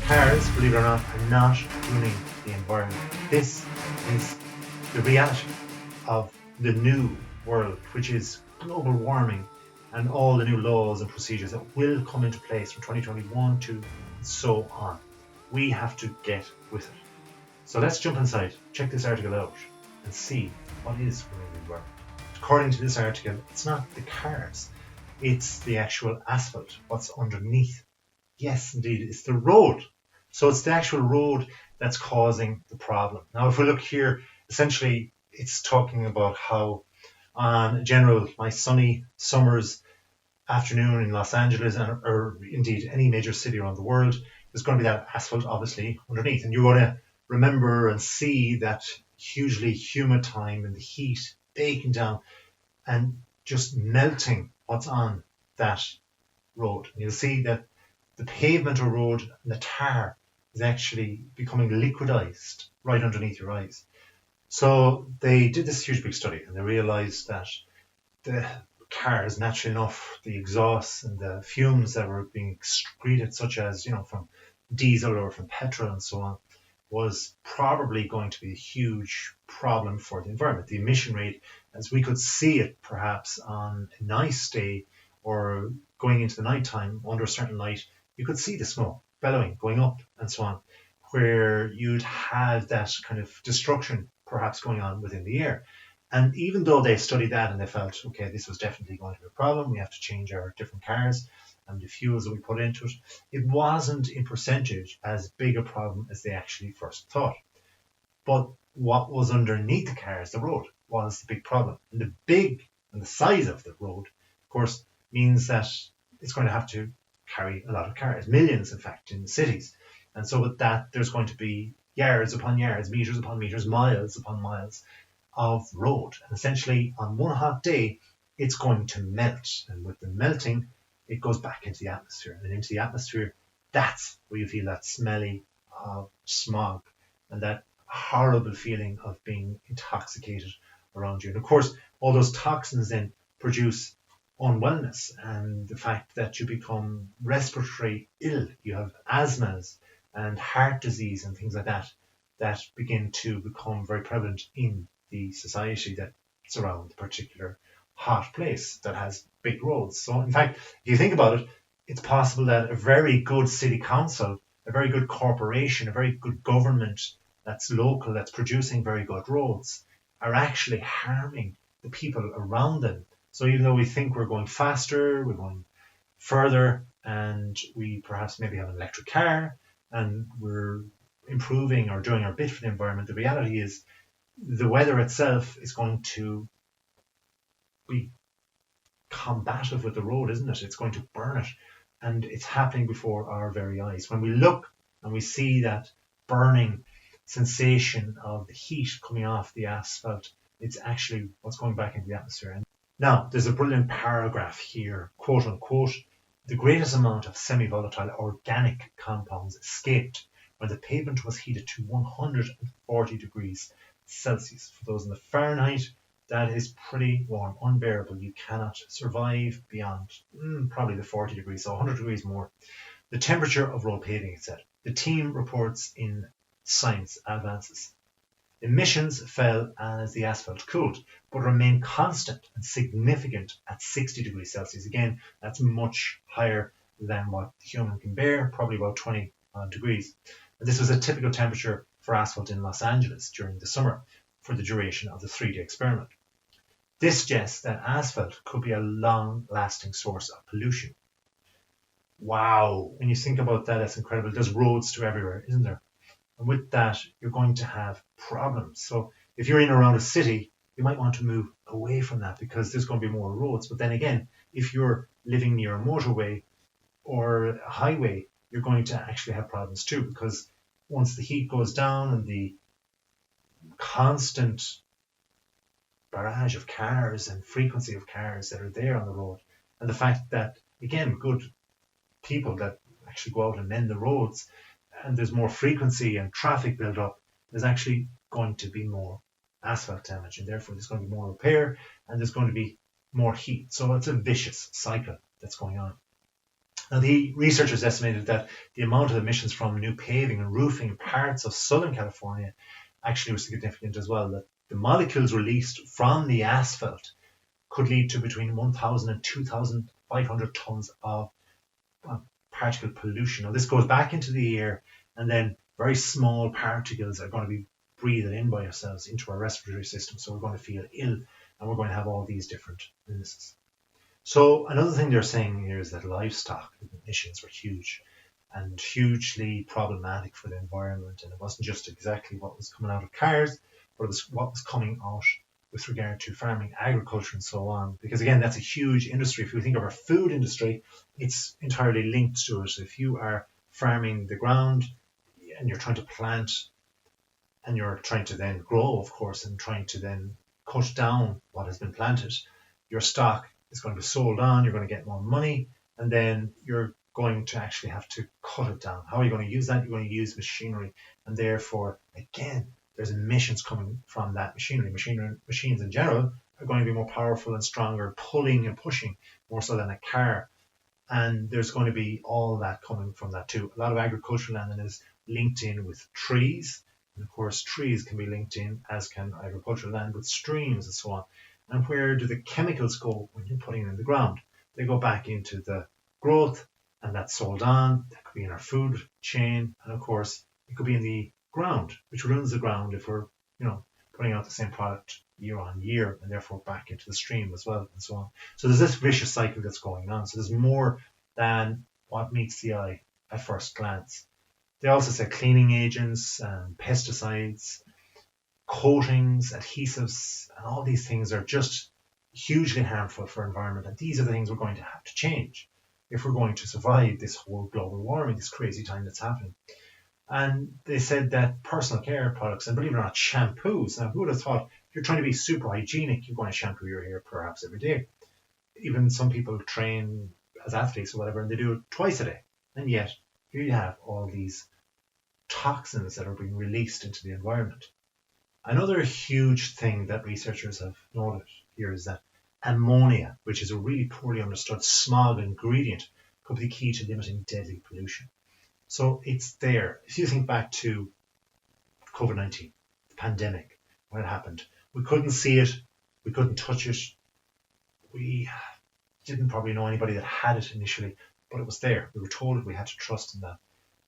Cars, believe it or not, are not ruining the environment. This is the reality of the new world, which is global warming and all the new laws and procedures that will come into place from 2021 to so on. We have to get with it. So let's jump inside, check this article out, and see what is ruining the environment. According to this article, it's not the cars, it's the actual asphalt, what's underneath. Yes, indeed, it's the road. So it's the actual road that's causing the problem. Now, if we look here, essentially, it's talking about how on general, my sunny summer's afternoon in Los Angeles, or indeed any major city around the world, there's going to be that asphalt obviously underneath. And you're going to remember and see that hugely humid time and the heat baking down and just melting what's on that road. And you'll see that the pavement or road and the tar is actually becoming liquidized right underneath your eyes. So they did this huge big study and they realized that the cars, naturally enough, the exhausts and the fumes that were being excreted, such as, from diesel or from petrol and so on, was probably going to be a huge problem for the environment. The emission rate, as we could see it perhaps on a nice day or going into the nighttime under a certain light, you could see the smoke bellowing, going up and so on, where you'd have that kind of destruction perhaps going on within the air. And even though they studied that and they felt, okay, this was definitely going to be a problem, we have to change our different cars and the fuels that we put into it, it wasn't in percentage as big a problem as they actually first thought. But what was underneath the cars, the road, was the big problem. And the size of the road, of course, means that it's going to have to carry a lot of cars, millions, in fact, in the cities. And so with that, there's going to be yards upon yards, meters upon meters, miles upon miles of road. And essentially, on one hot day, it's going to melt. And with the melting, it goes back into the atmosphere. And into the atmosphere, that's where you feel that smelly smog and that horrible feeling of being intoxicated around you. And of course, all those toxins then produce unwellness and the fact that you become respiratory ill. You have asthmas and heart disease and things like that that begin to become very prevalent in the society that surrounds a particular hot place that has big roads. So in fact, if you think about it, it's possible that a very good city council, a very good corporation, a very good government that's local, that's producing very good roads, are actually harming the people around them. So even though we think we're going faster, we're going further, and we perhaps maybe have an electric car, and we're improving or doing our bit for the environment, the reality is the weather itself is going to be combative with the road, isn't it? It's going to burn it. And it's happening before our very eyes. When we look and we see that burning sensation of the heat coming off the asphalt, it's actually what's going back into the atmosphere. And now, there's a brilliant paragraph here, quote unquote, the greatest amount of semi-volatile organic compounds escaped when the pavement was heated to 140 degrees Celsius. For those in the Fahrenheit, that is pretty warm, unbearable. You cannot survive beyond probably the 40 degrees, so 100 degrees more. The temperature of road paving, it said. The team reports in Science Advances. Emissions fell as the asphalt cooled, but remained constant and significant at 60 degrees Celsius. Again, that's much higher than what the human can bear, probably about 20 degrees. And this was a typical temperature for asphalt in Los Angeles during the summer for the duration of the 3-day experiment. This suggests that asphalt could be a long-lasting source of pollution. Wow, when you think about that, that's incredible. There's roads to everywhere, isn't there? And with that, you're going to have problems. So if you're in or around a city, you might want to move away from that because there's going to be more roads. But then again, if you're living near a motorway or a highway, you're going to actually have problems too, because once the heat goes down and the constant barrage of cars and frequency of cars that are there on the road, and the fact that, again, good people that actually go out and mend the roads, and there's more frequency and traffic build up, there's actually going to be more asphalt damage, and therefore there's going to be more repair and there's going to be more heat. So it's a vicious cycle that's going on. Now, the researchers estimated that the amount of emissions from new paving and roofing in parts of Southern California actually was significant as well, that the molecules released from the asphalt could lead to between 1,000 and 2,500 tons of particle pollution. Now, this goes back into the air, and then very small particles are going to be breathed in by ourselves into our respiratory system. So we're going to feel ill, and we're going to have all these different illnesses. So another thing they're saying here is that livestock emissions were huge and hugely problematic for the environment. And it wasn't just exactly what was coming out of cars, but it was what was coming out with regard to farming, agriculture, and so on. Because again, that's a huge industry. If you think of our food industry, it's entirely linked to it. If you are farming the ground and you're trying to plant and you're trying to then grow, of course, and trying to then cut down what has been planted, your stock is going to be sold on, you're going to get more money, and then you're going to actually have to cut it down. How are you going to use that? You're going to use machinery, and therefore, again, there's emissions coming from that machinery. Machines in general are going to be more powerful and stronger, pulling and pushing more so than a car. And there's going to be all that coming from that too. A lot of agricultural land is linked in with trees. And of course, trees can be linked in, as can agricultural land, with streams and so on. And where do the chemicals go when you're putting them in the ground? They go back into the growth, and that's sold on. That could be in our food chain. And of course, it could be in the ground, which ruins the ground if we're, putting out the same product year on year, and therefore back into the stream as well, and so on. So there's this vicious cycle that's going on. So there's more than what meets the eye at first glance. They also say cleaning agents and pesticides, coatings, adhesives, and all these things are just hugely harmful for environment. And these are the things we're going to have to change if we're going to survive this whole global warming, this crazy time that's happening. And they said that personal care products, and believe it or not, shampoos. Now, who would have thought if you're trying to be super hygienic, you're going to shampoo your hair perhaps every day. Even some people train as athletes or whatever, and they do it twice a day. And yet, here you have all these toxins that are being released into the environment. Another huge thing that researchers have noted here is that ammonia, which is a really poorly understood smog ingredient, could be key to limiting deadly pollution. So it's there. If you think back to COVID-19, the pandemic, when it happened, we couldn't see it, we couldn't touch it, we didn't probably know anybody that had it initially, but it was there. We were told we had to trust in that.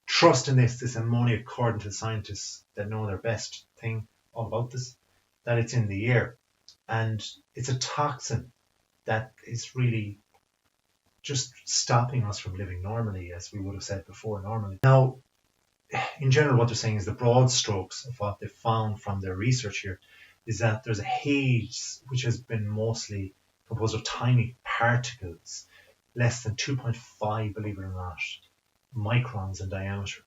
Trust in this ammonia, according to the scientists that know their best thing all about this, that it's in the air. And it's a toxin that is really just stopping us from living normally, as we would have said before, normally. Now, in general, what they're saying is the broad strokes of what they found from their research here is that there's a haze which has been mostly composed of tiny particles, less than 2.5, believe it or not, microns in diameter,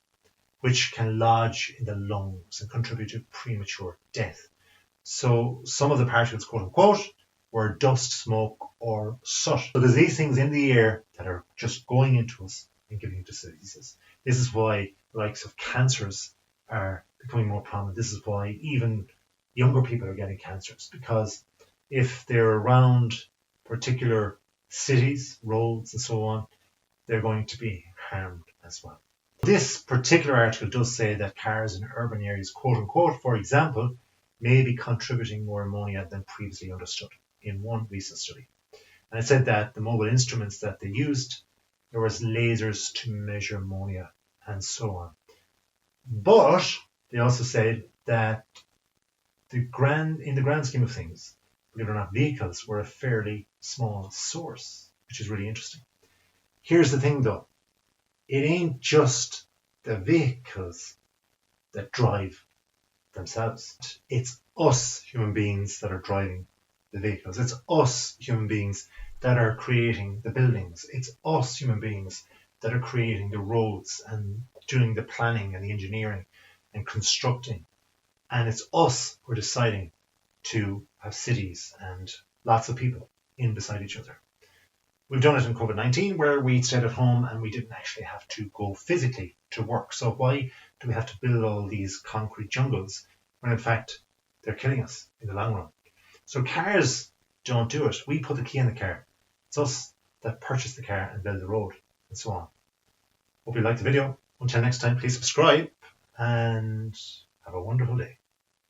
which can lodge in the lungs and contribute to premature death. So some of the particles, quote unquote, were dust, smoke, or soot. So there's these things in the air that are just going into us and giving diseases. This is why the likes of cancers are becoming more prominent. This is why even younger people are getting cancers, because if they're around particular cities, roads, and so on, they're going to be harmed as well. This particular article does say that cars in urban areas, quote unquote, for example, may be contributing more ammonia than previously understood in one recent study. And it said that the mobile instruments that they used, there was lasers to measure ammonia and so on. But they also said that in the grand scheme of things, believe it or not, vehicles were a fairly small source, which is really interesting. Here's the thing though, it ain't just the vehicles that drive themselves. It's us human beings that are driving the vehicles. It's us human beings that are creating the buildings. It's us human beings that are creating the roads and doing the planning and the engineering and constructing. And it's us who are deciding to have cities and lots of people in beside each other. We've done it in COVID-19 where we stayed at home and we didn't actually have to go physically to work. So why do we have to build all these concrete jungles when in fact they're killing us in the long run? So cars don't do it. We put the key in the car. It's us that purchase the car and build the road. and so on. Hope you liked the video. Until next time, please subscribe and have a wonderful day.